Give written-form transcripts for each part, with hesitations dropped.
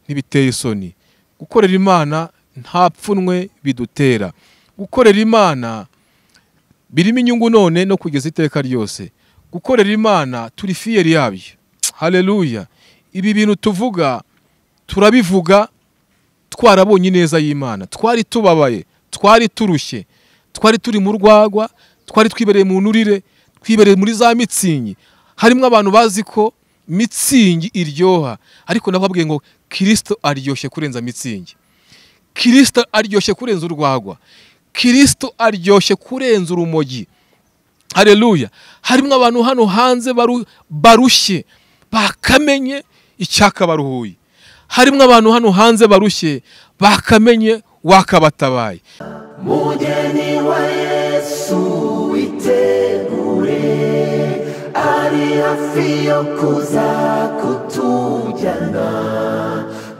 ntibiteye isoni. Gukorera Imana nta pfunwe bidutera. Gukorera Imana birimo inyungu none no kugeza iteka ryose. Gukorera Imana turi fiyeri yabyo. Haleluya. Ibi bintu tuvuga turabivuga twarabonye neza y'Imana. Twari tubabaye, twari turushye, twari turi mu rwagwa, twari twibereye mu nurire, twibereye muri za mitsingi. Harimo abantu bazi ko mitsingi iryoha, ariko nababwiye ngo Kristo aryoshye kurenza mitsingi. Kristo aryoshye kurenza urwagwa. Kristo aryoshye kurenza urumogi. Haleluya. Harimo abantu hano hanze barushye bakamenye icyaka baruhuye. Harimo abantu hano hanze barushye bakamenye wakabatabaye. Mugeni wa Yesu witegure, ari hafi yo kuza kutujyana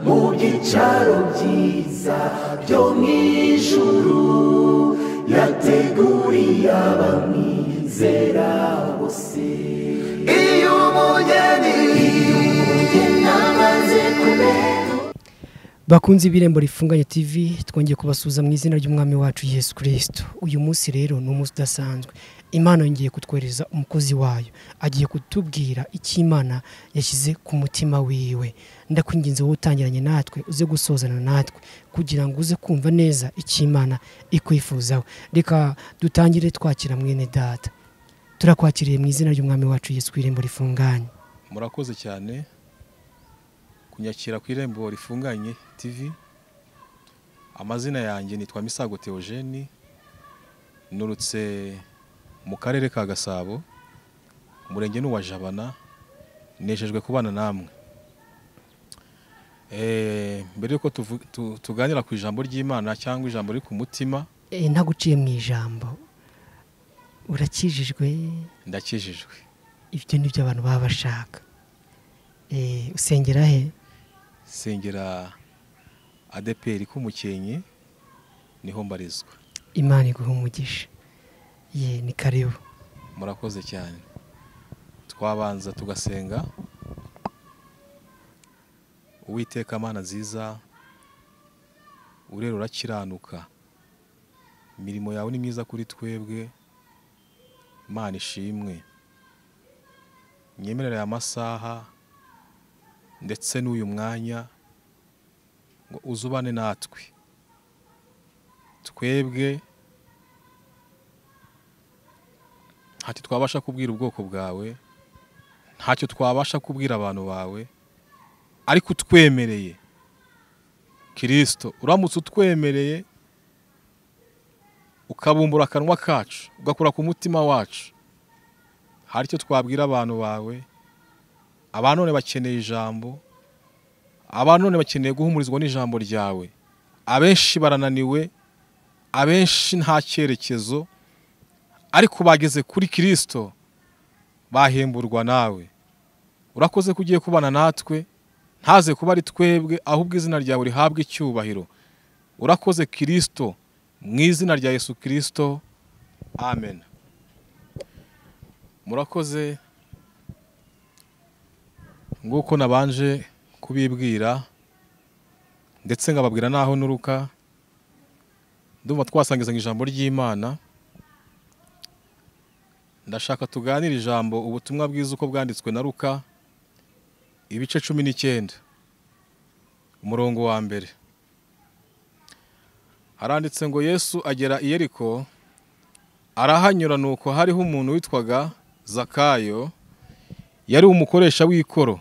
mu byicaro byiza byo mu ijuru, yateguriye abamwizera bose. Iyo umugeni amaze kubera. Bakunzi b'Irembo Rifunganye TV, twongeye kubasuza mu izina ry'Umwami wacu Yesu Kristo. Uyu munsi rero ni umunsi udasanzwe. Imana yongeye kutwereza umukozi wayo, agiye kutubwira icyo Imana yashyize ku mutima wiwe. Ndakwinginze wowe utangiranye natwe uze gusozana natwe kugira ngo uze kumva neza icyo Imana ikwifuzaho. Reka dutangire twakira mwene data. Turakwakiriye mu izina ry'Umwami wacu Yesu kw'Irembo Rifunganye. Murakoze cyane kunyakira ku Irembo Rifunganye TV. Amazina yanjye nitwa Misago Theogene, nurutse mu karere ka Gasabo, umurenge n'uwa Jabana. Nejejwe kubana namwe. Mbere yuko tuganira ku ijambo ry'Imana cyangwa ijambo riri ku mutima, Ntaguciye mu ijambo, urakijijwe? Ndakijijwe. Ibyo nibyo abantu baba bashaka. Usengera he? Sengera ADPR k'Umukenke, niho mbarizwa. Imana iguhe umugisha. Ni karibu. Murakoze cyane. Twabanza tugasenga. Uwiteka Mana nziza, urero urakiranuka, imirimo yawe ni myiza kuri twebwe. Imana ishimwe. Nyemerera aya masaha ndetse n'uyu mwanya ngo uzubane natwe. Twebwe ntacyo twabasha kubwira ubwoko bwawe, ntacyo twabasha kubwira abantu bawe, ariko utwemereye Kristo, uramutse utwemereye ukabumbura akanwa kacu, ugakora ku mutima wacu, hari icyo twabwira abantu bawe. Abantu none bakeneye ijambo, abantu none bakeneye guhumurizwa n'ijambo ryawe. Abenshi barananiwe, abenshi nta cyerekezo, ariko bageze kuri Kristo bahemburwa nawe. Urakoze kugiye kubana natwe, ntaze kuba ari twebwe, ahubwo izina ryawe rihabwe icyubahiro. Urakoze Kristo, mu izina rya Yesu Kristo, amen. Murakoze. Nguko nabanje kubibwira ndetse ngababwira naho nuruka. Ndumva twasangizanya ijambo ry'Imana. Ndashaka tuganira ijambo ubutumwa bwiza uko bwanditswe na Luka, ibice 19, umurongo wa mbere. Haranditse ngo Yesu agera i Yeriko, arahanyura, nuko hariho umuntu witwaga Zakayo, yari umukoresha w'ikoro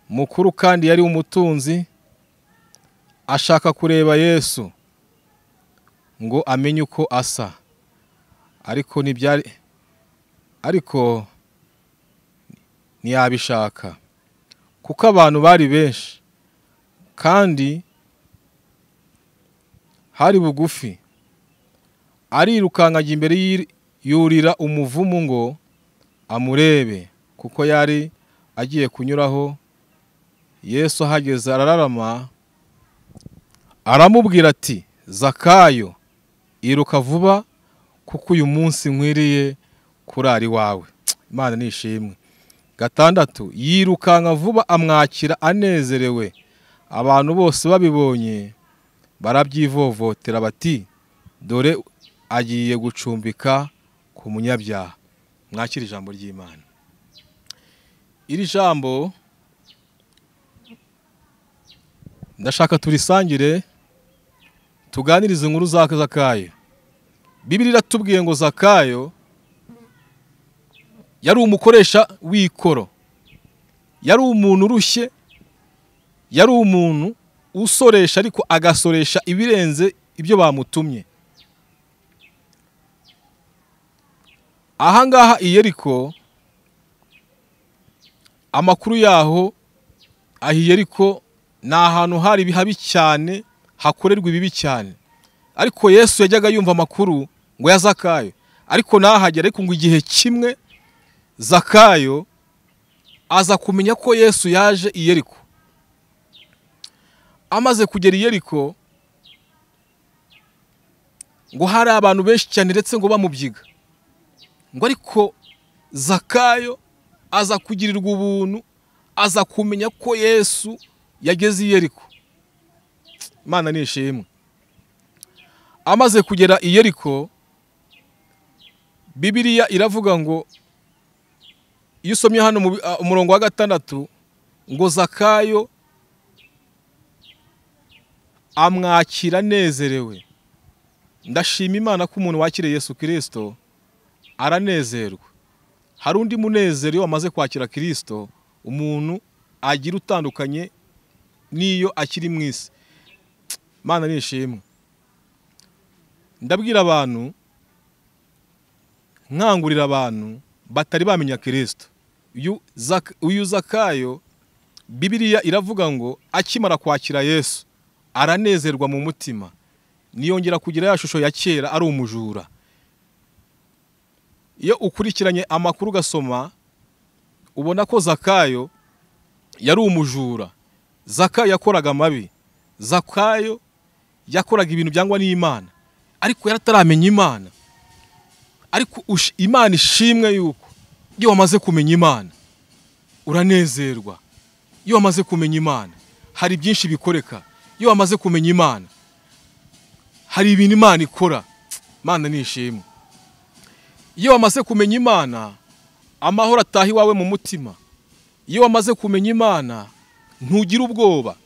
mukuru kandi yari umutunzi. Ashaka kureba Yesu ngo amenye uko asa, ariko ntiyabishaka kuko abantu bari benshi kandi hari bugufi. Arirukanka ajya imbere, yurira umuvumu ngo amurebe, kuko yari agiye kunyuraho. Yesu ahageze arararama, aramubwira ati, Zakayo, iruka vuba, kuko uyu munsi nkwiriye kurara iwawe. Imana nishimwe. 6, yirukanka vuba amwakira anezerewe, abantu bose babibonye barabyivovotera bati dore agiye gucumbika ku munyabyaha. Mwakira ijambo ry'Imana. Iri jambo ndashaka turisangire, tuganirize inkuru za Zakayo. Bibiliya iratubwiye ngo Zakayo yari umukoresha w'ikoro, yari umuntu urushye, yari umuntu usoresha ariko agasoresha ibirenze ibyo bamutumye. Ahangaha i Yeriko, amakuru yaho ahi Yeriko ni ahantu hari bihabi cyane, hakorerwa ibibi cyane. Ariko Yesu yajyaga yumva amakuru ngo ya Zakayo, ariko nahagera. Ariko ngo igihe kimwe Zakayo aza kumenya ko Yesu yaje i Yeriko. Amaze kugera i Yeriko ngo hari abantu benshi cyane ndetse ngo bamubyiga. Ngo ariko Zakayo aza kugirirwa ubuntu, aza kumenya ko Yesu yageze i Yeriko. Imana nishimwe. Amaze kugera i Yeriko, Bibiliya iravuga ngo, iyo usomye hano mu umurongo wa 6, ngo Zakayo amwakira nezerewe. Ndashima Imana ko umuntu wakire Yesu Kristo aranezerwa. Hari undi munezero iyo wamaze kwakira Kristo, umuntu agira utandukanye niyo akiri mu isi. Imana nishimwe. Ndabwira abantu, nkangurira abantu batari bamenya Kristo. Uyu Zakayo, Bibiliya iravuga ngo akimara kwakira Yesu aranezerwa mu mutima, niyongera kugira ya shusho ya kera ari umujura. Iyo ukurikiranye amakuru gasoma, ubona ko Zakayo yari umujura. Zakayo yakoraga amabi. Zakayo yakoraga ibintu byangwa n'Imana, ariko yarataramenya Imana. Ariko Imana ishimwe yuko iyo wamaze kumenya Imana uranezerwa. Iyo wamaze kumenya Imana hari byinshi bikoreka. Iyo wamaze kumenya Imana hari ibintu Imana ikora. Imana nishimwe. Iyo wamaze kumenya Imana amahoro atahi wawe mu mutima. Iyo wamaze kumenya Imana ntugira ubwoba.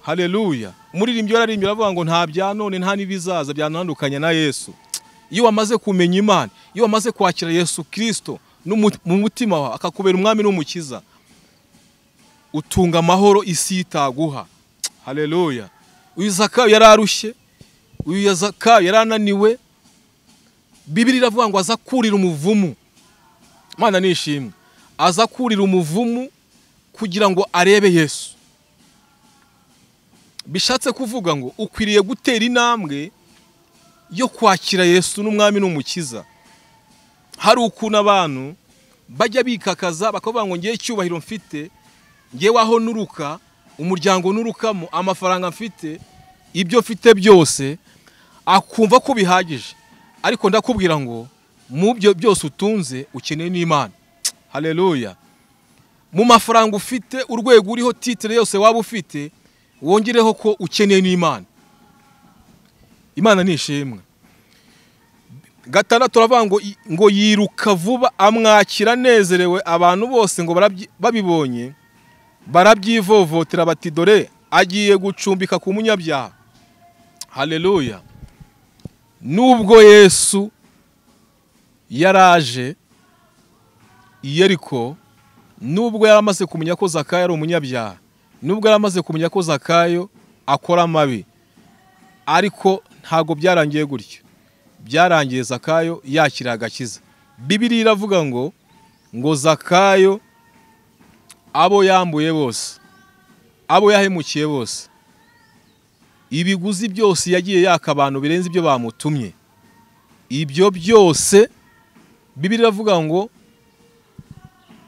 Haleluya. Umuririmbyi yararimbye aravuga ngo nta bya none nta nibizaza byanandukanya na Yesu. Iyo wamaze kumenya Imana, iyo wamaze kwakira Yesu Kristo mu mutima wawe akakubera umwami n'umukiza, utunga amahoro isi itaguha. Haleluya. Uyu Zakayo yararushye, uyu Zakayo yarananiwe. Bibiliya iravuga ngo aza kurira umuvumu. Imana nishimwe. Aza kurira umuvumu kugira ngo arebe Yesu. Bishatse kuvuga ngo ukwiriye gutera intambwe yo kwakira Yesu n'umwami n'umukiza. Hari ukuntu abantu bajya bikakaza bakavuga ngo ngiye cyubahiro mfite, ngiye waho nuruka, umuryango nurukamo, amafaranga mfite, ibyo mfite byose, akumva ko bihagije. Ariko ndakubwira ngo mu byo byose utunze ukeneye n'Imana. Haleluya. Mu mafaranga ufite, urwego uriho, titre yose waba ufite, wongereho ko ukeneye n'Imana. Imana nishimwe. 6 turavuga ngo yiruka vuba amwakira nezerewe. Abantu bose ngo babibonye barabyivovotera bati dore agiye gucumbika ku munyabyaha. Haleluya. Nubwo Yesu yaraje i Yeriko, nubwo yaramaze kumenya ko Zakayo ari umunyabyaha, nubwo yaramaze kumenya ko Zakayo akora amabi, ariko ntago byarangiye gutyo. Byarangiye Zakayo yakira agakiza. Bibiliya iravuga ngo Zakayo abo yambuye bose, abo yahemukiye bose, ibiguzi byose yagiye yaka abantu birenze ibyo bamutumye, ibyo byose Bibiliya iravuga ngo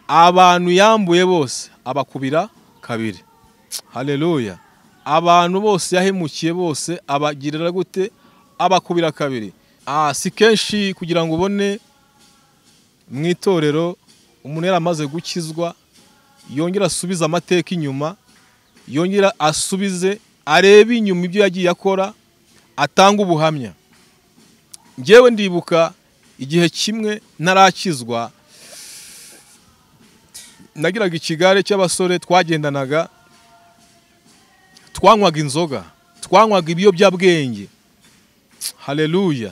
abantu yambuye bose abakubira kabiri. Haleluya. Abantu bose yahemukiye bose abagirira gute? Abakubira kabiri. Si kenshi kugira ngo ubone mu itorero umuntu yaramaze gukizwa yongera asubiza amateka inyuma yongera asubize, arebe inyuma ibyo yagiye akora, atanga ubuhamya. Njyewe ndibuka igihe kimwe narakizwa, nagiraga ikigare cy'abasore twagendanaga, twanywaga inzoga, twanywaga ibiyobyabwenge. Haleluya.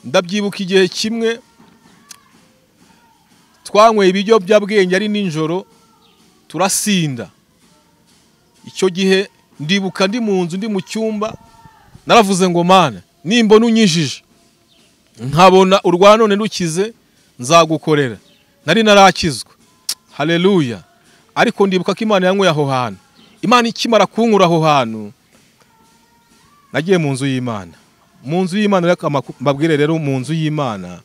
Ndabyibuka igihe kimwe twanyweye ibiyobyabwenge ari nijoro, turasinda. Icyo gihe ndibuka ndi mu nzu, ndi mu cyumba, naravuze ngo Mana, nimbona unyijije nkabona urwa none rukize, nzagukorera. Nari narakizwa. Haleluya. Ariko ndibuka ko Imana yanyweye aho hantu. Imana ikimara kunkura aho hantu, nagiye mu nzu y'Imana. Mu nzu y'Imana reka mbabwire rero, mu nzu y'Imana,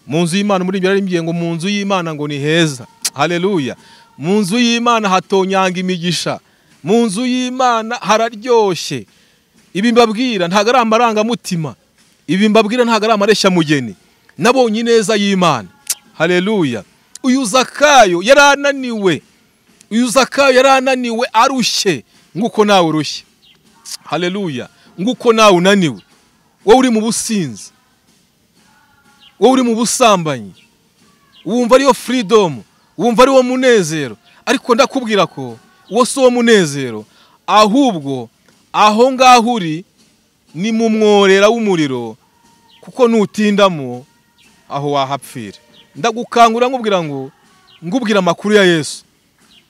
mu nzu y'Imana muri ibyo narimbwiye ngo mu nzu y'Imana ngo ni heza. Haleluya. Mu nzu y'Imana hatonyanga imigisha. Mu nzu y'Imana hararyoshye. Ibi mbabwira ntago ari amarangamutima, ibi mbabwira ntago ari amareshya mugeni. Nabonye neza y'Imana. Haleluya. Uyu Zakayo yarananiwe, uyu Zakayo yarananiwe arushye nguko nawe urushye. Haleluya. Nguko nawe unaniwe, wowe uri mu businzi, wowe uri mu busambanyi, wumva ariyo freedom, wumva ariwo munezero. Ariko ndakubwira ko uwo si uwo munezero, ahubwo aho ngaho uri ni mu mworera w'umuriro, kuko nutindamo aho wahapfira. Ndagukangura ngubwira amakuru ya Yesu,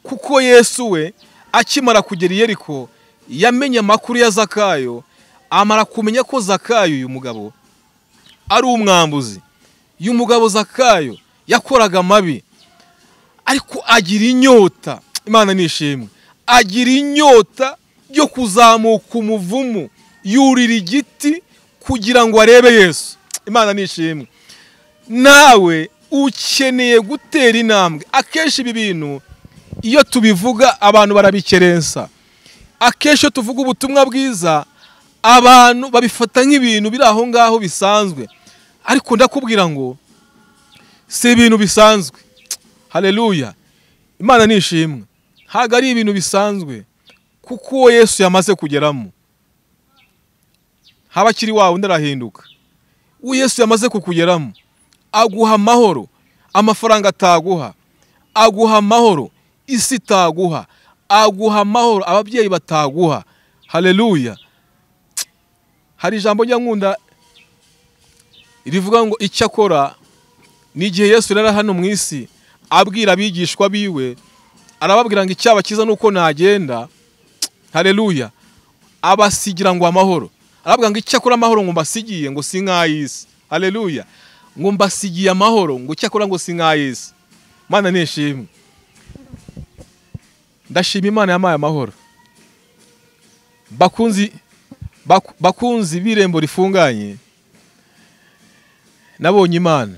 kuko Yesu we akimara kugera i Yeriko yamenye amakuru ya Zakayo, amara kumenya ko Zakayo uyu mugabo ari umwambuzi. Uyu mugabo Zakayo yakoraga amabi, ariko agira inyota. Imana nishimwe. Agira inyota yo kuzamuka umuvumu, yurira igiti kugira ngo arebe Yesu. Imana nishimwe. Nawe ukeneye gutera intambwe. Akenshi ibi bintu iyo tubivuga abantu barabikerensa. Akenshi tuvuga ubutumwa bwiza, abantu babifata nk'ibintu biri aho ngaho bisanzwe. Ariko ndakubwira ngo si ibintu bisanzwe. Haleluya. Imana nishimwe. Ntago ari ibintu bisanzwe, kuko uwo Yesu yamaze kugeramo haba kiri wawe ndarahinduka. Uwo Yesu yamaze kukugeramo aguha amahoro, amafaranga ataguha, aguha amahoro isi itaguha, aguha amahoro ababyeyi bataguha. Haleluya. Hari ijambo nyankunda rivuga ngo icyakora ni igihe Yesu rero hano mu isi abwira abigishwa biwe, arababwira ngo icyaba kiza nuko nagenda. Haleluya. Abasigira ngo amahoro, arababwira ngo icyakora amahoro ngo mbasigiye ngo si nk'ay'isi. Haleluya. Ngo mbasigiye amahoro ngo icyakora ngo si nk'ay'isi. Mana nishimwe. Ndashima Imana yamaye amahoro. Bakunzi b'irembo rifunganye, nabonye Imana,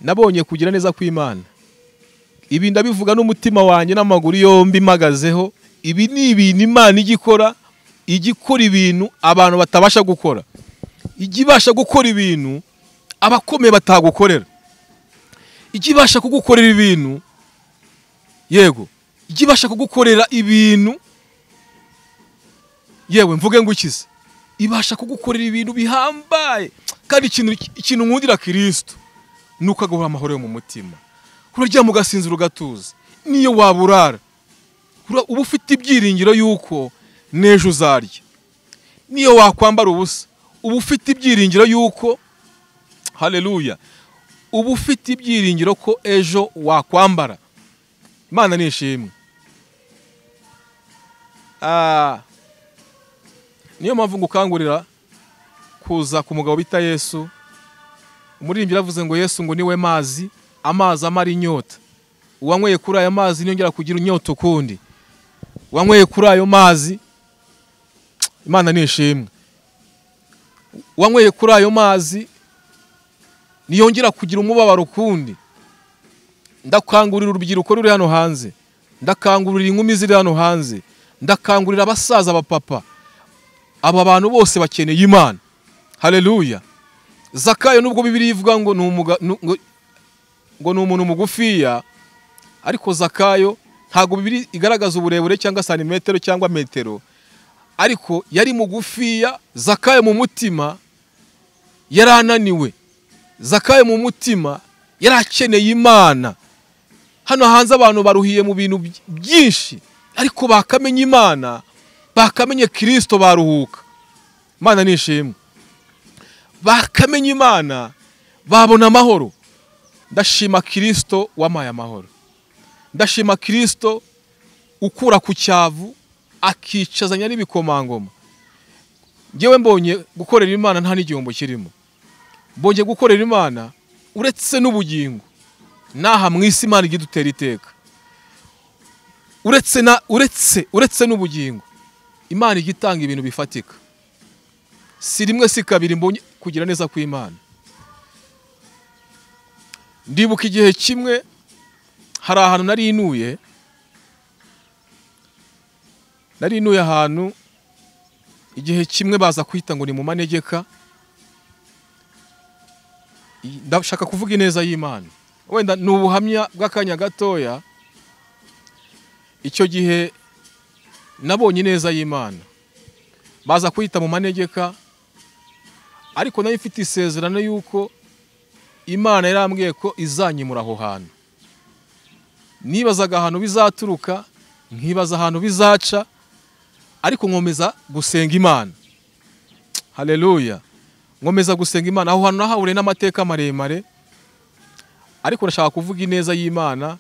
nabonye kugira neza kw'Imana. Ibi ndabivuga n'umutima wanjye n'amaguru yombi magazeho. Ibi ni ibintu Imana igikora ibintu abantu batabasha gukora. Igibasha gukora ibintu abakomeye batagukorera. Igibasha kugukorera ibintu, yego, igibasha kugukorera ibintu, yewe mvuge ngo ukize, ibasha kugukorera ibintu bihambaye. Kandi ikintu nkundira Kristo nuko aguha amahoro yo mu mutima. Uraryama ugasinzira ugatuza. Niyo waburara uba ufite ibyiringiro yuko n'ejo uzarya. Niyo wakwambara ubusa uba ufite ibyiringiro yuko, haleluya, uba ufite ibyiringiro ko ejo wakwambara. Imana nishimwe. Niyo mpamvu ngukangurira kuza ku mugabo bita Yesu. Umuririmbyi yavuze ngo Yesu ngo niwe mazi, amazi amara inyota. Uwanyweye kuri ayo mazi niyongera kugira inyota ukundi. Wanyweye kuri ayo mazi, Imana nishimwe, wanyweye kuri ayo mazi niyongera kugira umubabaro ukundi. Ndakangurira urubyiruko ruri hano hanze, ndakangurira inkumi ziri hano hanze, ndakangurira abasaza abapapa. Aba bantu bose bakeneye Imana. Haleluya. Zakayo nubwo Bibiliya ivuga ngo ni umuntu mugufiya, ariko Zakayo ntabwo Bibiliya igaragaza uburebure cyangwa santimetero cyangwa metero, ariko yari mugufiya. Zakayo mu mutima yari ananiwe, Zakayo mu mutima yari akeneye Imana. Hano hanze abantu baruhiye mu bintu byinshi, ariko bakamenye Imana, bakamenye Kristo baruhuka. Imana nishimwe. Bakamenye Imana babona amahoro. Ndashima Kristo wamaye amahoro. Ndashima Kristo ukura ku cyavu akicazanya n'ibikomangoma. Ngewe mbonye gukorera Imana nta n'igihombo kirimo. Mbonye gukorera Imana uretse n'ubugingo. Naha mu isi Imana igidutera iteka. Uretse n'ubugingo. Imana igitanga ibintu bifatika. Si rimwe si kabiri mbonye kugira neza kw'Imana. Ndibuka igihe kimwe hari ahantu nari inuye ahantu, igihe kimwe baza kwita ngo ni mu manegeka. Ndashaka kuvuga ineza y'Imana, wenda ni ubuhamya bw'akanya gatoya. Icyo gihe nabonye ineza y'Imana, baza kwita mu manegeka, ariko nayo ifite isezerano yuko Imana yarambwiye ko izanyimura aho hantu. Nibazaga ahantu bizaturuka, nkibaza ahantu bizaca, ariko nkomeza gusenga Imana. Haleluya. Nkomeza gusenga Imana. Aho hantu nahabure n'amateka maremare, ariko ndashaka kuvuga ineza y'Imana,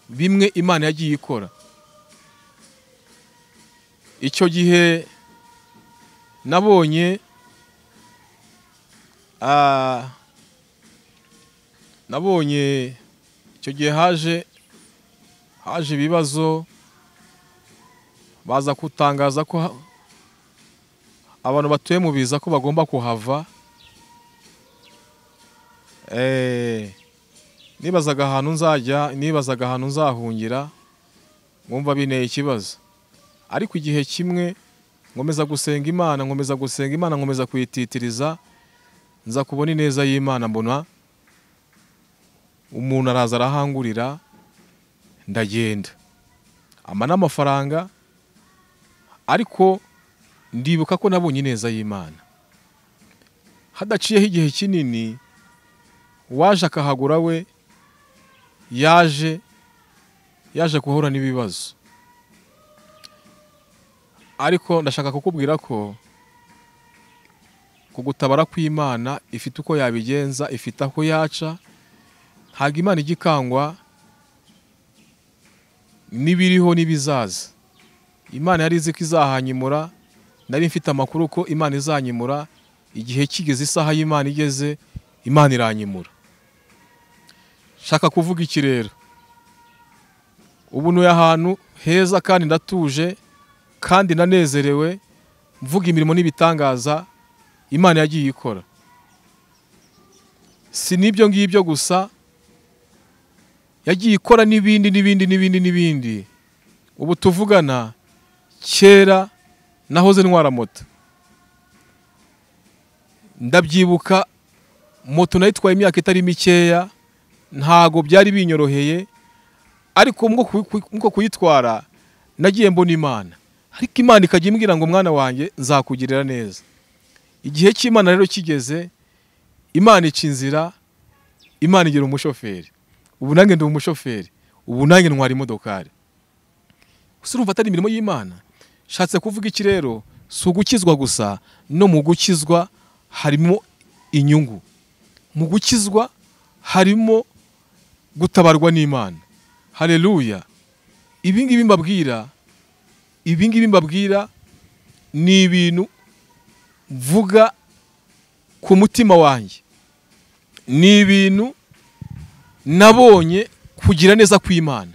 bimwe Imana yagiye ikora. Icyo gihe nabonye icyo gihe haje ibibazo, baza gutangaza ko abantu batuye mu biza ko bagomba kuhava. Nibazaga ahantu nzahungira, mwumva binteye ikibazo. Ariko igihe kimwe nkomeza gusenga Imana, nkomeza kuyititiriza, nza kubona ineza y'Imana. Mbona umuntu araza arahangurira, ndagenda ama n'amafaranga, ariko ndibuka ko nabonye ineza y'Imana. Hadaciyeho igihe kinini, waje akahagura we yaje guhura n'ibibazo. Ariko ndashaka kukubwira ko kugutabara kw'Imana ifite uko yabigenza, ifite aho yaca. Ntabwo Imana igikangwa n'ibiriho n'ibizaza. Imana yari izi ko izahanyimura, nari mfite amakuru ko Imana izanyimura. Igihe kigeze, isaha y'Imana igeze, Imana iranyimura. Shaka kuvuga iki rero? Ubu nuye ahantu heza kandi ndatuje kandi nanezerewe, mvuga imirimo n'ibitangaza Imana yagiye ikora. Si nibyo ngibyo gusa, yagiye ikora n'ibindi. Ubu tuvugana, kera nahoze ntwara moto. Ndabyibuka moto nayitwaye imyaka itari mikeya, ntago byari binyoroheye, ariko mko kuyitwara nagiye mbona Imana. Ariko Imana ikajya imbwira ngo mwana wanjye nzakugirira neza. Igihe cy'Imana rero kigeze, Imana ica inzira, Imana igira umushoferi. Ubu nange ndi umushoferi, ubu nange ntwara imodokari. Gusa urumva atari imirimo y'Imana. Shatse kuvuga iki rero? Si ugukizwa gusa, no mu gukizwa harimo inyungu. Mu gukizwa harimo gutabarwa n'Imana. Haleluya. Ibi ngibi mbabwira ni ibintu mvuga ku mutima wanjye. Ni ibintu nabonye kugira neza kw'Imana.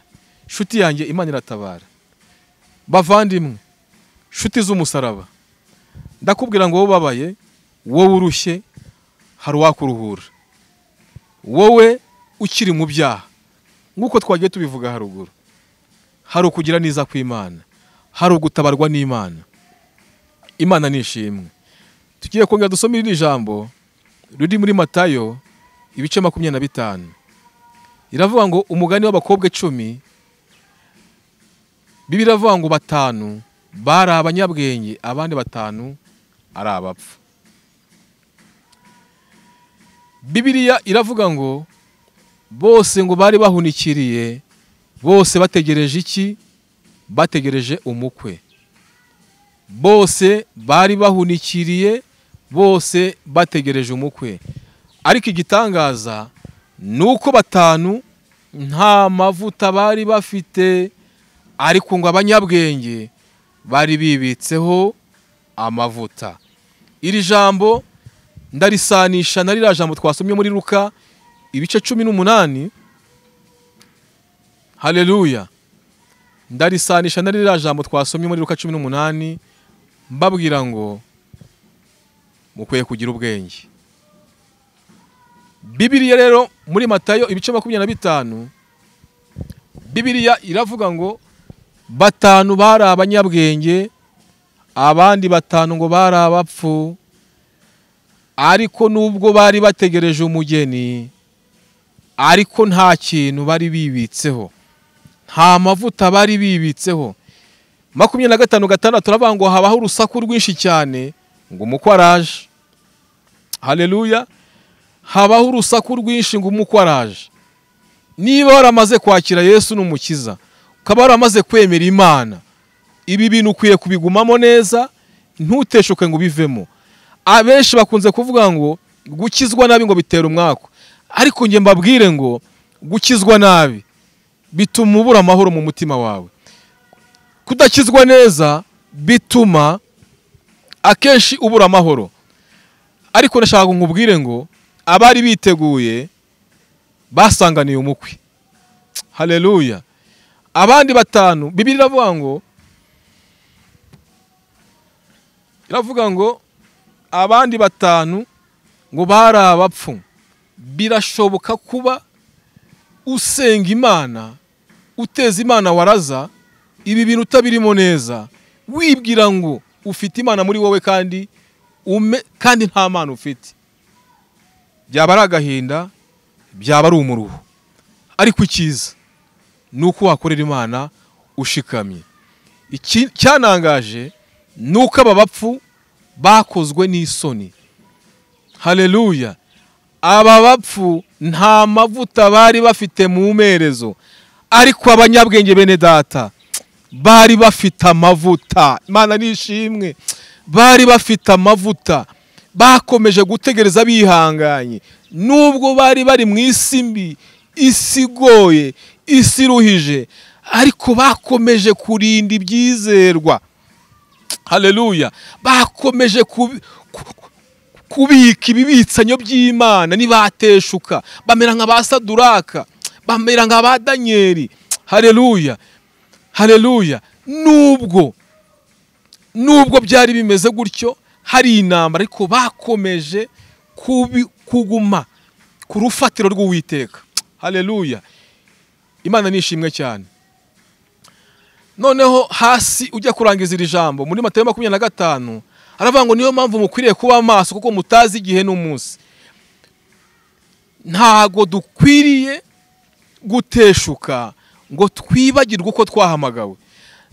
Shuti yanjye, Imana iratabara. Bavandimwe, shuti z'umusaraba, ndakubwira ngo wowe ubabaye, wowe urushye, hari uwakuruhura. Wowe ukiri mu byaha, nk'uko twagiye tubivuga haruguru, hari ukugira neza kw'Imana, hari ugutabarwa n'Imana. Imana nishimwe. Tugiye kongera dusome iri jambo ruri muri Matayo ibice 25. Iravuga ngo umugani w'abakobwa 10 Bibiliya iravuga ngo 5 bari abanyabwenge, abandi 5 ari abapfu. Bibiliya iravuga ngo bose ngo bari bahunikiriye, bose bategereje iki? Bategereje umukwe. Bose bari bahunikiriye, bose bategereje umukwe. Ariko igitangaza nuko 5 nta mavuta bari bafite, ariko ngo abanyabwenge bari bibitseho amavuta. Iri jambo ndarisanisha na ririya jambo twasomye muri Luka ibice 18. Haleluya. Ndarisanisha na ririya jambo twasomye muri Luka 18, mbabwira ngo mukwiye kugira ubwenge. Bibiliya rero muri Matayo ibice 25, Bibiliya iravuga ngo 5 bari abanyabwenge, abandi 5 ngo bari abapfu. Ariko nubwo bari bategereje umugeni, ariko nta kintu bari bibitseho, nta mavuta bari bibitseho. 25:6 turavuga ngo habaho urusaku rwinshi cyane ngo umukwe araje. Haleluya. Habaho urusaku rwinshi ngo umukwe araje. Niba waramaze kwakira Yesu n'umukiza, ukaba waramaze kwemera Imana, ibi bintu ukwiye kubigumamo neza, ntuteshuke ngo bivemo. Abenshi bakunze kuvuga ngo gukizwa nabi ngo bitera umwako, ariko nge mbabwire ngo gukizwa nabi bituma ubura amahoro mu mutima wawe. Kudakizwa neza bituma akenshi ubura amahoro. Ariko ndashaka nkubwire ngo abari biteguye basanganiye umukwe. Haleluya. Abandi 5 Bibiliya iravuga ngo abandi 5 ngo bari abapfu. Birashoboka kuba usenga Imana, uteza Imana waraza, ibi bintu utabirimo neza, wibwira ngo ufite Imana muri wowe kandi nta Mana ufite. Byaba ari agahinda, byaba ari umuruho. Ariko icyiza nuko wakorera Imana ushikamye. Cyanangaje nuko aba bapfu bakozwe n'isoni. Haleluya. Aba bapfu nta mavuta bari bafite mu merezo, ariko abanyabwenge bene data bari bafite amavuta. Imana nishimwe. Bari bafite amavuta, bakomeje gutegereza bihanganye, nubwo bari bari mu isi mbi, isi igoye, isi iruhije, ariko bakomeje kurinda ibyizerwa. Haleluya. Bakomeje kubika ibibitsanyo by'Imana, nibateshuka bamera nka ba Saduraka, bamera nka ba Danyeli. Haleluya. Haleluya. Nubwo byari bimeze gutyo, hari intambara, ariko bakomeje kuguma ku rufatiro rw'Uwiteka. Haleluya. Imana nishimwe cyane. Noneho hasi ujya kurangiza iri jambo muri Matayo 25, aravuga ngo niyo mpamvu mukwiriye kuba maso, kuko mutazi igihe n'umunsi. Ntago dukwiriye guteshuka ngo twibagirwe uko twahamagawe.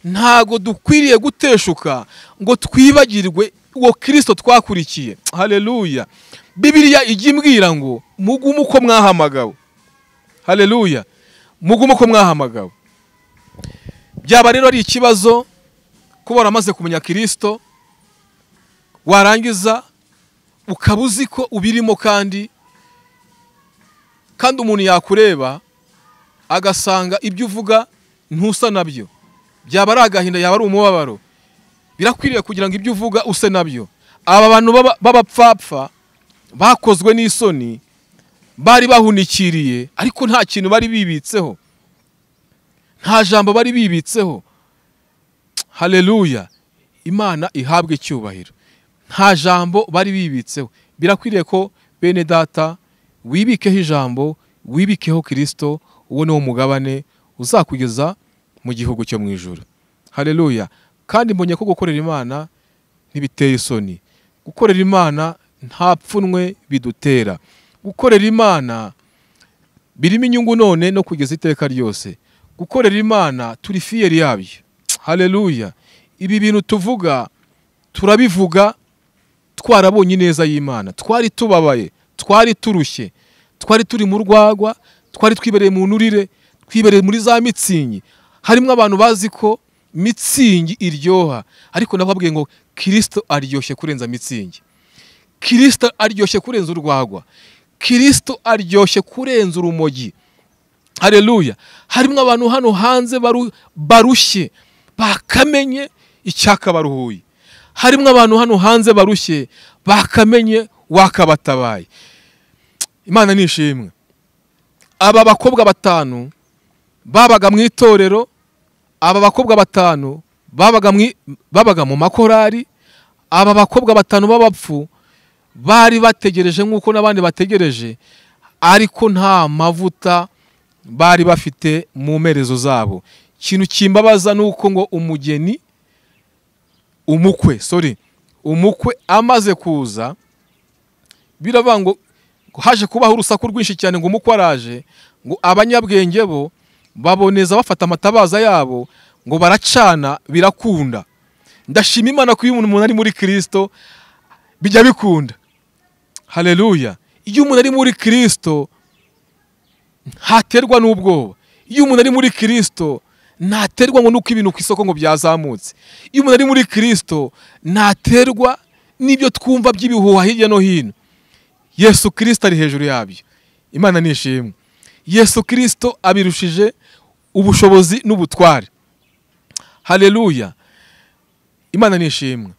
Ntago dukwiriye guteshuka ngo twibagirwe uwo Kristo twakurikiye. Haleluya. Bibiliya ijya imbwira ngo mugume uko mwahamagawe. Haleluya. Mugume uko mwahamagawe. Byaba rero ari ikibazo kuba waramaze kumenya Kristo, warangiza ukaba uzi ko ubirimo kandi umuntu yakureba agasanga ibyo uvuga ntusa nabyo. Byaba ari agahinda, yaba ari umubabaro. Birakwiriye kugira ngo ibyo uvuga use nabyo. Aba bantu b'abapfapfa bakozwe n'isoni, bari bahunikiriye, ariko nta kintu bari bibitseho, nta jambo bari bibitseho. Haleluya. Imana ihabwe icyubahiro. Nta jambo bari bibitseho. Birakwiriye ko bene data wibikeho ijambo, wibikeho Kristo, uwo ni wo mugabane uzakugeza mu gihugu cyo mu ijuru. Haleluya. Kandi mbonye ko gukorera Imana ntibiteye isoni. Gukorera Imana nta pfunwe bidutera. Gukorera Imana birimo inyungu none no kugeza iteka ryose. Gukorera Imana turi fiyeri yabyo. haleluya. Ibi bintu tuvuga turabivuga twarabonye ineza y'Imana, twari tubabaye, twari turushye, twari turi mu rwagwa, twari twibereye mu nurire, twibereye muri za mitsingi. Harimo abantu bazi ko mitsingi iryoha, ariko nababwiye ngo Kristo aryoshye kurenza mitsingi, Kristo aryoshye kurenza urwagwa, Kristo aryoshye kurenza urumogi, haleluya. Harimo abantu hano hanze barushye bakamenye icyaka baruhuye, harimo abantu hano hanze barushye bakamenye wakabatabaye. Imana nishimwe. Aba bakobwa batanu babaga mu itorero, aba bakobwa batanu babaga mu makorari, aba bakobwa batanu b'abapfu bari bategereje nk'uko n'abandi bategereje, ariko nta mavuta bari bafite mu merezo zabo. Ikintu kimbabaza nuko ngo umukwe amaze kuza, biravuga ngo haje kubaho urusaku rwinshi cyane ngo umukwe araje, ngo abanyabwenge bo baboneza bafata amatabaza yabo ngo baracana birakunda. Ndashima Imana ko iyo umuntu ari muri Kristo bijya bikunda, haleluya. Iyo umuntu ari muri Kristo ntaterwa n'ubwoba, iyo umuntu ari muri Kristo ntaterwa ngo nuko ibintu ku isoko ngo byazamutse, iyo umuntu ari muri Kristo ntaterwa n'ibyo twumva by'ibihuha hirya no hino. Yesu Kristo ari hejuru yabyo. Imana nishimwe. Yesu Kristo abirushije ubushobozi n'ubutware, haleluya. Imana nishimwe.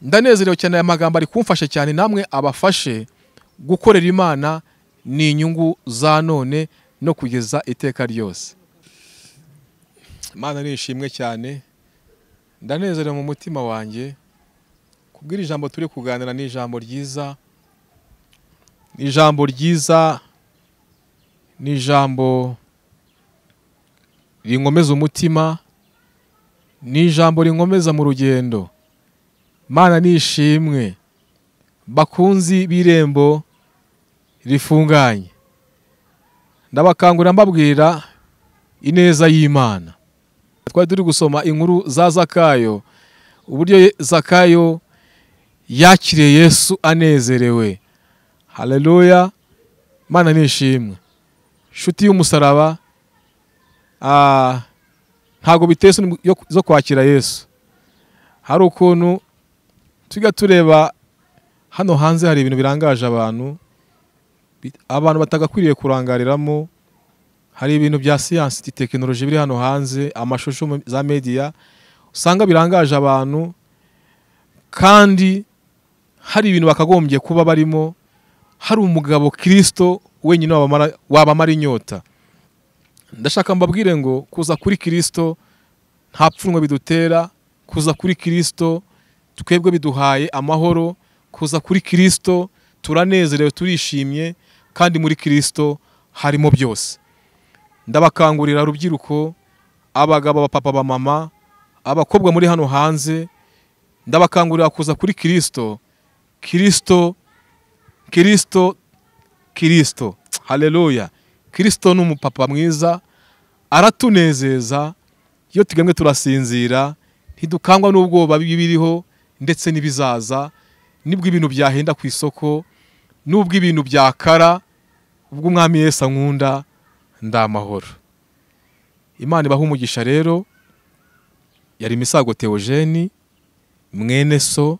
Ndanezerewe cyane, aya magambo ari kumfasha cyane, namwe abafashe gukorera Imana ni inyungu za none no kugeza iteka ryose. Imana nishimwe cyane. Ndanezerewe mu mutima wanjye kubwira ijambo turi kuganira, ni ijambo ryiza, ni ijambo ryiza, ni ijambo rinkomeza umutima, ni ijambo rinkomeza mu rugendo. Imana nishimwe. Bakunzi b'irembo rifunganye, ndabakangurira mbabwira ineza y'Imana. Twari turi gusoma inkuru za Zakayo, uburyo Zakayo yakiriye Yesu anezerewe, haleluya. Imana nishimwe. Shuti y'umusaraba, ntago bitese zo kwakira Yesu. Hari ukuntu tujya tureba hano hanze, hari ibintu birangaje abantu batagakwiriye kurangariramo. Hari ibintu bya siyansi, tekinoloji biri hano hanze, amashusho za media usanga birangaje abantu, kandi hari ibintu bakagombye kuba barimo. Hari umugabo Kristo wenyine wabamara inyota. Ndashaka mbabwire ngo kuza kuri Kristo nta pfunwe bidutera, kuza kuri Kristo twebwe biduhaye amahoro, kuza kuri Kristo turanezerewe, turishimye, kandi muri Kristo harimo byose. Ndabakangurira rubyiruko, abagabo, abapapa, abamama, abakobwa muri hano hanze, ndabakangurira kuza kuri Kristo. Kristo, haleluya. Kristo ni umupapa mwiza, aratunezeza. Iyo tugamwe turasinzira, ntidukangwa n'ubwoba bibiriho ndetse n'ibizaza, nibwo ibintu byahenda ku isoko, nubwo ibintu byakara, ubwo Umwami Yesu ankunda ndamahoro. Imana ibaha umugisha rero. Yari Misago Theogene, mwene so,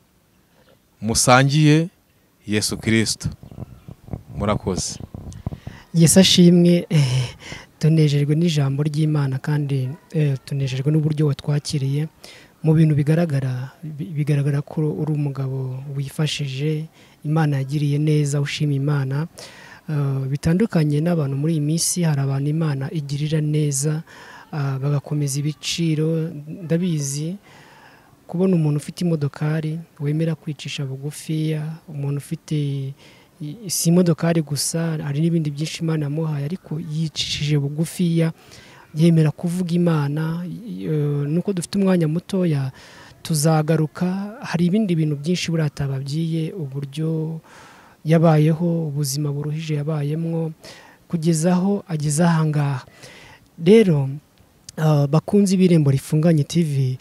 musangiye Yesu Kristo. Murakoze. Yesu ashimwe. Tunejejwe n'ijambo ry'Imana, kandi tunejejwe n'uburyo watwakiriye. Mu bintu bigaragara ko uri umugabo wifashije, Imana yagiriye neza, ushima Imana. Bitandukanye n'abantu muri iyi minsi, hari abantu Imana igirira neza bagakomeza ibiciro. Ndabizi kubona umuntu ufite imodokari wemera kwicisha bugufiya, umuntu ufite si imodokari gusa, hari n'ibindi byinshi Imana yamuhaye, ariko yicishije bugufiya, yemera kuvuga Imana. Nuko dufite umwanya mutoya tuzagaruka, hari ibindi bintu byinshi buriya atababwiye, uburyo yabayeho, ubuzima buruhije yabayemwo kugeza aho ageze ahangaha. Rero bakunze ibirembo rifunganye TV,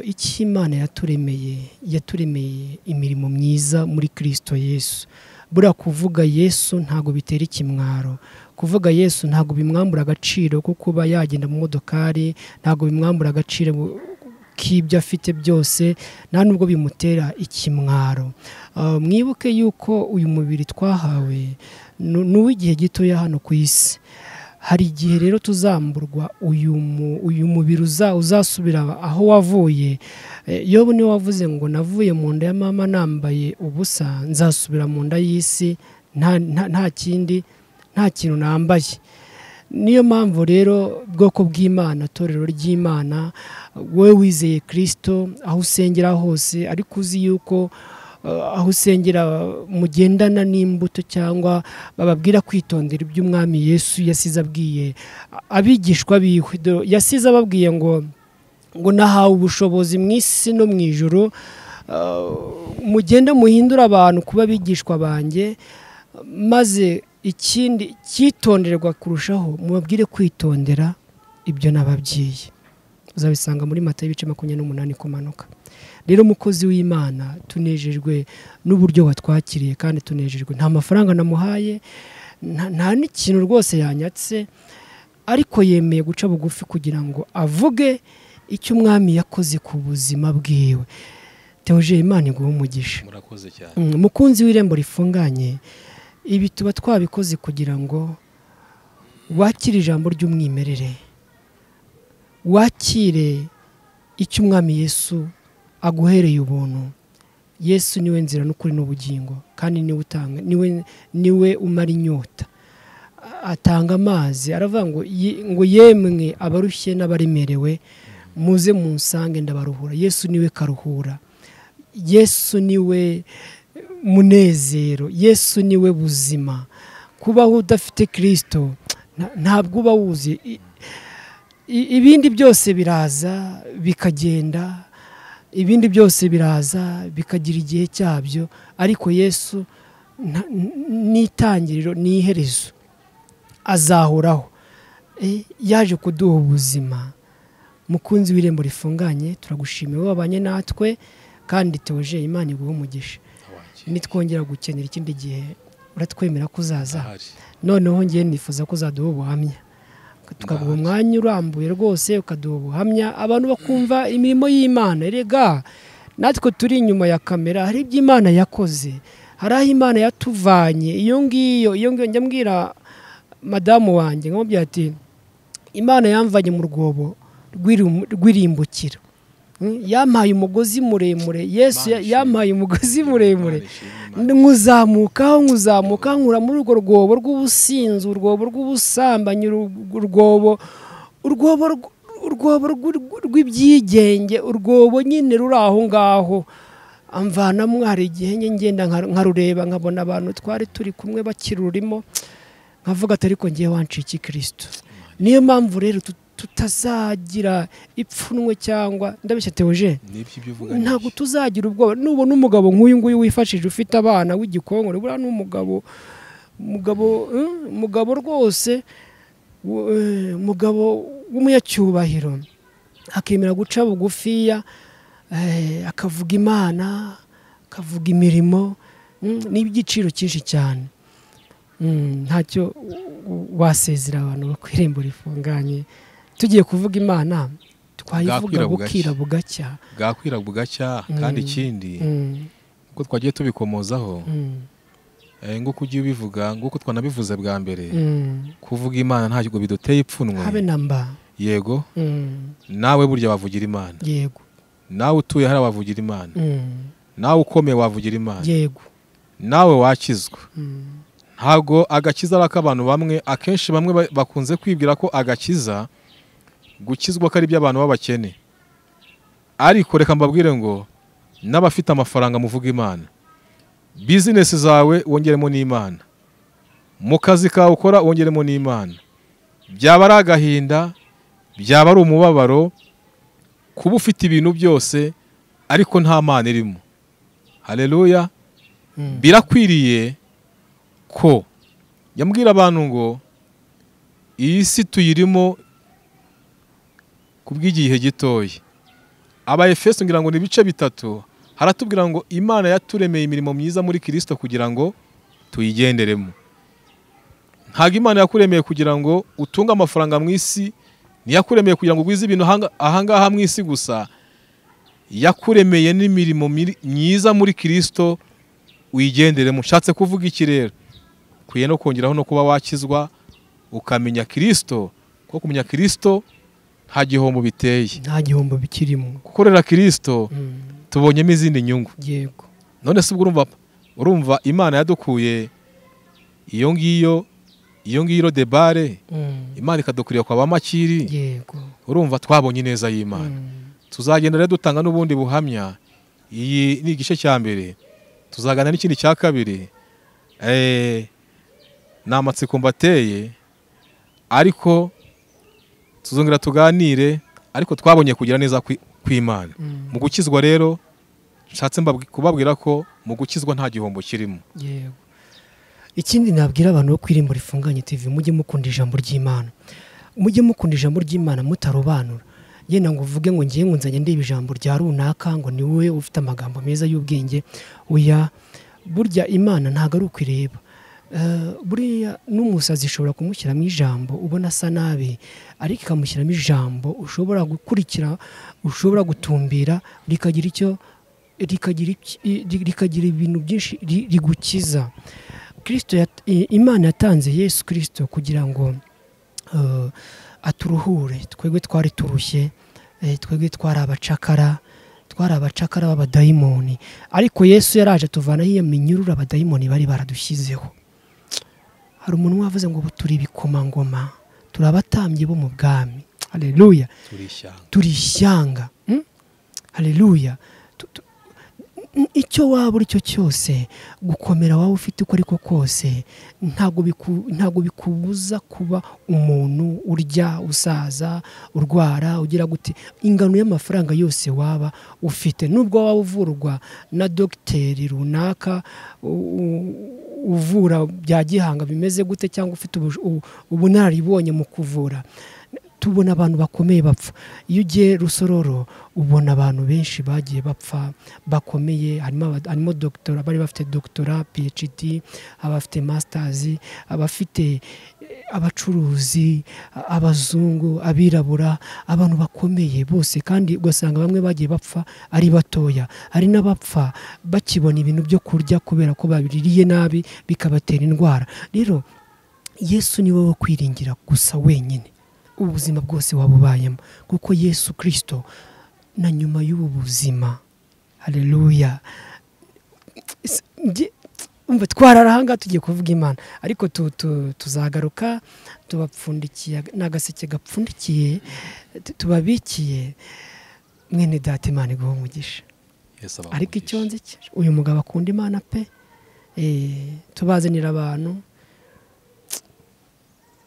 icyo Imana yaturemeye imirimo myiza muri Kristo Yesu. Buriya kuvuga Yesu ntago bitera ikimwaro, kuvuga Yesu ntago bimwambura agaciro ko kuba yagenda mu modokari, ntago bimwambura agaciro k'ibyo afite byose, nta nubwo bimutera ikimwaro. Mwibuke yuko uyu mubiri twahawe n'uw'igihe gitoya hano ku isi. Hari igihe rero tuzamburwa uyu mubiri uzasubira aho wavuye. Yobu niwe wavuze ngo navuye mu nda ya mama nambaye ubusa, nzasubira mu nda y'isi nta kintu nambaye. Niyo mpamvu rero bwoko bw'Imana, torero ry'Imana, wowe wizeye Kristo aho usengera hose, ariko uzi yuko aho usengera mugendana n'imbuto cyangwa bababwira kwitondera iby'umwami Yesu yasize abwiye abigishwa biwe. Yasize ababwiye ngo nahawe ubushobozi mu isi no mu ijuru, mugende muhindura abantu kuba abigishwa banjye, maze ikindi cyitonderwa kurushaho mubabwire kwitondera ibyo nababwiye. Uzabisanga muri Matayo 28 kumanuka. Rero mukozi w'Imana, tunejejwe n'uburyo watwakiriye kandi tunejejwe. Nta mafaranga namuhaye, nta n'ikintu rwose yanyatse, ariko yemeye guca bugufi kugira ngo avuge icyo umwami yakoze ku buzima bwiwe. Theogene, Imana iguhe umugisha. Murakoze cyane. Mukunzi w'irembo rifunganye, ibi tuba twabikoze kugira ngo wakire ijambo ry'umwimerere, wakire icyo umwami Yesu aguhereye ubuntu. Yesu niwe nzira n'ukuri n'ubugingo, kandi niwe utanga, niwe umara inyota, atanga amazi. Aravuga ngo yemwe abarushye n'abaremerewe muze munsange ndabaruhura. Yesu niwe karuhura, Yesu niwe munezero, Yesu niwe buzima. Kubaho udafite Kristo ntabwo uba wuzi. Ibindi byose biraza bikagenda, ibindi byose biraza bikagira igihe cyabyo, ariko Yesu n'itangiriro n'iherezo, azahoraho. Yaje kuduha ubuzima. Mukunzi w'irembo rifunganye, turagushimiye wabanye natwe, kandi Theogene, Imana iguhe umugisha. Nitwongera gukenera ikindi gihe uratwemera kuzaza. Noneho ngiye nifuza ko uzaduha ubuhamya, tukaguha umwanya urambuye rwose, ukaduha ubuhamya abantu bakumva imirimo y'Imana. Erega natwe turi inyuma ya kamera, hari ibyo Imana yakoze, hari aho Imana yatuvanye. Iyo ngiyo njya mbwira madamu wanjye, nkamubwira ati Imana yamvanye mu rwobo rw'irimbukiro, yampaye umugozi muremure. Yesu yampaye umugozi muremure, nkuzamukaho nkura muri urwo rwobo rw'ubusinzi, urwobo rw'ubusambanyi, urwobo rw'ibyigenge, urwobo nyine ruri aho ngaho. Amvanamo, hari igihe ngenda nkarureba, nkabona abantu twari turi kumwe bakirurimo, nkavuga ati ariko ngiye wancika Kristo. Niyo mpamvu rero tutazagira ipfunwe cyangwa ndabeshya Theogene, ntabwo tuzagira ubwoba. Nubona umugabo nk'uyu nguyu wifashije ufite abana w'igikongoro, buriya n'umugabo rwose, umugabo w'umunyacyubahiro, akemera guca bugufiya, akavuga Imana, akavuga imirimo, n'ibyiciro cyinshi cyane. Ntacyo wasezera abantu ku irembo rifunganye. Tugiye kuvuga Imana, twayivuga bukira bugacya, bwakwira bugacya. Kandi ikindi uko twagiye tubikomozaho, nguko ugiye ubivuga, nguko twanabivuze bwa mbere, kuvuga Imana ntabwo biduteye ipfunwe, habe namba. Yego, nawe burya wavugira Imana. Yego, nawe utuye hari wavugira Imana. Nawe ukomeye wavugira Imana. Yego, nawe wakizwa. Ntabwo agakiza abantu bamwe, akenshi bamwe bakunze kwibwira ko agakiza, gukizwa ko ari by'abantu b'abakene. Ariko reka mbabwire ngo n'abafite amafaranga muvuga Imana. Business zawe wongeremo n'Imana, mu kazi kawe ukora wongeremo n'Imana. Byaba ari agahinda, byaba ari umubabaro, kuba ufite ibintu byose ariko nta Mana irimo. Haleluya. Birakwiriye ko yambwira abantu ngo iyi si tuyirimo kubw'igihe gitoya. Abaefeso ngira ngo ni ibice bitatu, haratubwira ngo Imana yaturemeye imirimo myiza muri Kristo kugira ngo tuyigenderemo. Ntabwo Imana yakuremeye kugira ngo utunge amafaranga mu isi, ntiyakuremeye kugira ngo ugwize ibintu ahangaha mu isi gusa, yakuremeye n'imirimo myiza muri Kristo uyigenderemo. Nshatse kuvuga iki rero? Kwiye no kongeraho no kuba wakizwa ukamenya Kristo, kuko kumenya Kristo nta gihombo biteye, nta gihombo bikirimo. gukorera Kristo tubonyemo izindi nyungu. Yego. None se ubwo urumva Imana yadukuye iyo ngiyo debare, Imana ikadukuriye kwa bamakiri. Yego. Urumva twabonye neza y'Imana. Tuzagenda rero dutanga n'ubundi buhamya. Iyi ni igice cya mbere, tuzagana n'ikindi cya kabiri. Namatsiko mbateye, ariko tuzongera tuganire, ariko twabonye kugira neza kw'Imana. Mu gukizwa rero nshatse kubabwira ko mu gukizwa nta gihombo kirimo. Yego. Ikindi nabwira abantu bo kwirimbo rifunganye TV, mujye mukunda ijambo ry'Imana. Mujye mukunda ijambo ry'Imana mutarobanura. Yenda ngo uvuge ngo ngiye nzanye ndeba ijambo rya runaka ngo ni wowe ufite amagambo meza y'ubwenge. Oya, burya Imana ntago ari ukwireba. Buriya n'umusazi ishobora kumushyiramo ijambo ubona asa nabi, ariko ikamushyiramo ijambo ushobora gukurikira, ushobora gutumbira, rikagira ibintu byinshi rigukiza. Imana yatanze Yesu Kristo kugira ngo aturuhure. Twebwe twari turushye, twebwe twari abacakara b'abadayimoni, ariko Yesu yaraje atuvanaho iyo minyururu abadayimoni bari baradushyizeho. Hari umuntu wavuze ngo turi ibikomangoma, turi abatambyi bo mu bwami. Haleluya. Turi ishyanga. Haleluya. Icyo waba uri cyo cyose, gukomera waba ufite uko ariko kose, ntago bikubuza kuba umuntu urya, usaza, urwara, ugira gute. Ingano y'amafaranga yose waba ufite, nubwo waba uvurwa na dogiteri runaka uvura bya gihanga bimeze gute, cyangwa ufite ubunararibonye mu kuvura, tubona abantu bakomeye bapfa. Iyo ugiye Rusororo ubona abantu benshi bagiye bapfa bakomeye. Harimo doctora, bari bafite doctora, PhD, abafite masters, abafite abacuruzi, abazungu, abirabura, abantu bakomeye bose, kandi ugasanga bamwe bagiye bapfa ari batoya. Hari n'abapfa bakibona ibintu byo kurya kubera ko babiririye nabi bikabatera indwara. Rero Yesu ni wowe kwiringira gusa wenyine ubuzima bwose wabubayemo, kuko Yesu Kristo na nyuma y'ubu buzima. Haleluya. Umva twararahanga tugiye kuvuga Imana, ariko tuzagaruka tubapfundikiye n'agaseke gapfundikiye tubabikiye. Mwene data, Imana iguhe umugisha. Ariko icyo nzi uyu mugabo akunda Imana pe. Tubazanira abantu.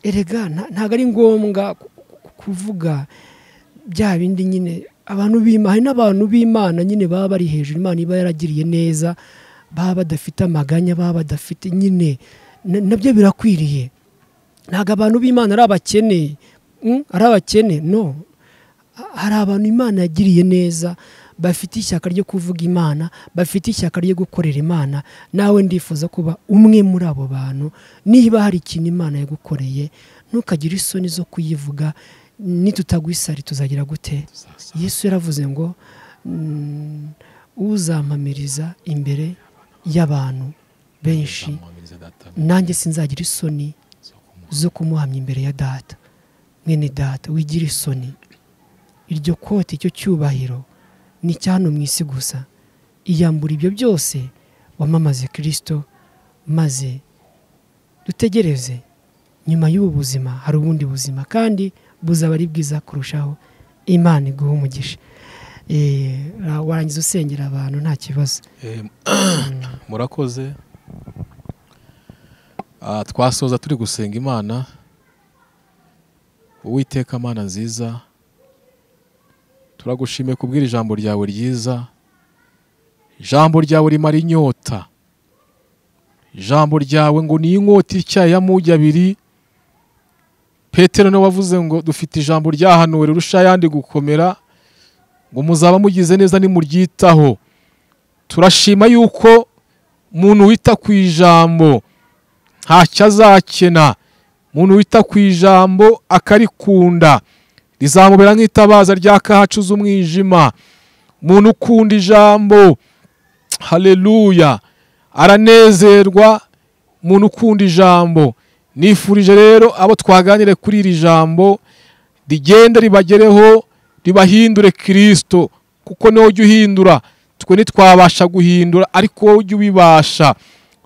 Erega ntago ari ngombwa kuvuga bya bindi nyine abantu b'Imana. Hari n'abantu b'Imana nyine baba bari hejuru, Imana iba yaragiriye neza, baba badafite amaganya, baba badafite nyine, nabyo birakwiriye. Ntago abantu b'Imana ari abakene, no. Hari abantu Imana yagiriye neza, bafite ishyaka ryo kuvuga Imana, bafite ishyaka ryo gukorera Imana. Nawe ndifuza kuba umwe muri abo bantu. Niba hari ikintu Imana yagukoreye, ntukagire isoni zo kuyivuga. Nitutagwisari tuzagira gute? Yesu yaravuze ngo uzampamiriza imbere y'abantu benshi, nanjye sinzagira isoni zo kumuhamya imbere ya Data. Mwene data, wigira isoni. Iryo kote, icyo cyubahiro ni cyano mu isi gusa. Iyambura ibyo byose, wamamaze Kristo, maze dutegereze nyuma y'ubu buzima hari ubundi buzima, kandi buzaba ari bwiza kurushaho. Imana iguhe umugisha. Warangiza usengera abantu nta kibazo. Murakoze. Twasoza turi gusenga Imana. Uwiteka Mana nziza, turagushimiye kubwira ijambo ryawe ryiza. Ijambo ryawe rimara inyota. Ijambo ryawe ngo ni inkota ityaye y'amugi abiri, Petero nawe wavuze ngo dufite ijambo ryahanuwe rirusha ayandi gukomera, ngo muzaba mugize neza nimuryitaho. Turashima yuko umuntu wita ku ijambo ntacyo azakena. Umuntu wita ku ijambo akarikunda rizamubera nk'itabaza ryaka hacuze umwijima. Umuntu ukunda ijambo, haleluya, aranezerwa. Umuntu ukunda ijambo, nifurije rero abo twaganire kuri iri jambo rigenda ribagereho, ribahindure Kristo, kuko niwe ujya uhindura, twe ntitwabasha guhindura, ariko wowe ujya ubibasha.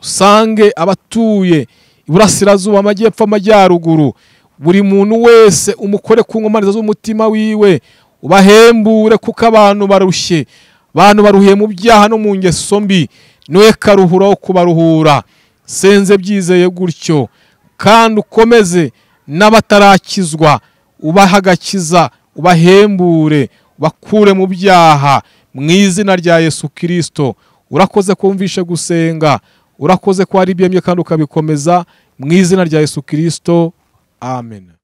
Usange abatuye iburasirazuba, amajyepfo, amajyaruguru, buri muntu wese umukore ku nkomanizo z'umutima wiwe, ubahembure, kuko abantu barushye, abantu baruhiye mu byaha no mu ngeso mbi, niwe karuhura wo kubaruhura. Senze byizeye gutyo, kandi ukomeze n'abatarakizwa, ubaha agakiza, ubahembure, bakure mu byaha, mu izina rya Yesu Kristo. Urakoze kumvishe gusenga, urakoze ko hari ibyemye kandi ukabikomeza, mu izina rya Yesu Kristo, amen.